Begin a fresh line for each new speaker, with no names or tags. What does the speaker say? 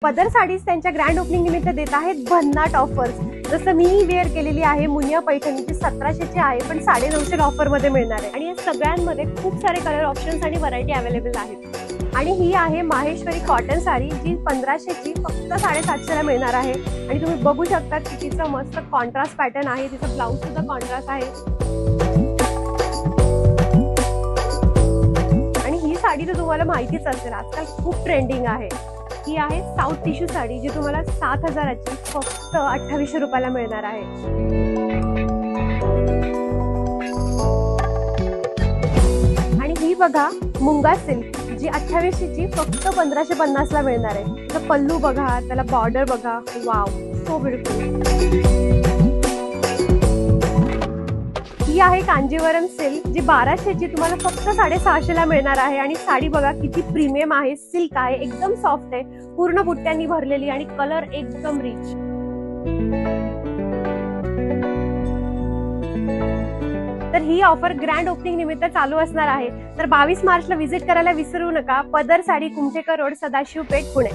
पदर साडीज त्यांच्या grand opening निमित्त देत आहेत भन्नाट ऑफर्स. जसं मी वेअर केलेली आहे मुनिया पैठणीची 1700ची आहे, पण 950 ऑफर मध्ये मिळणार आहे. आणि या सगळ्यांमध्ये खूप सारे कलर ऑप्शन्स आणि व्हरायटी अवेलेबल आहेत. आणि ही आहे माहेश्वरी कॉटन साडी, जी 1500ची फक्त 750ला मिळणार आहे. आणि तुम्ही बघू शकता की तिचं मस्त कॉन्ट्रास्ट पॅटर्न आहे, तिचं ब्लाऊज सुद्धा कॉन्ट्रास्ट आहे. आणि ही साडी तर तुम्हाला माहितीच असेल, आजकाल खूप ट्रेंडिंग आहे. ही आहे साऊथ टिश्यू साडी, जी तुम्हाला 7000ची फक्त 2800 रुपयाला मिळणार आहे. आणि ही बघा मुंगा सिल्क, जी 2800ची फक्त 1550ला मिळणार आहे. तर पल्लू बघा, त्याला बॉर्डर बघा, वाव, सो ब्युटिफुल. ही आहे कांजीवरम सिल्क, जी 1200ची तुम्हाला फक्त 650ला मिळणार आहे. आणि साडी बघा किती प्रीमियम आहे, सिल्क आहे, एकदम सॉफ्ट आहे, पूर्ण बुट्ट्यांनी भरलेली आणि कलर एकदम रिच. तर ही ऑफर ग्रँड ओपनिंग निमित्त चालू असणार आहे. तर 22 मार्चला व्हिजिट करायला विसरू नका. पदर साडी, कुमठेकर रोड, सदाशिव पेठ, पुणे.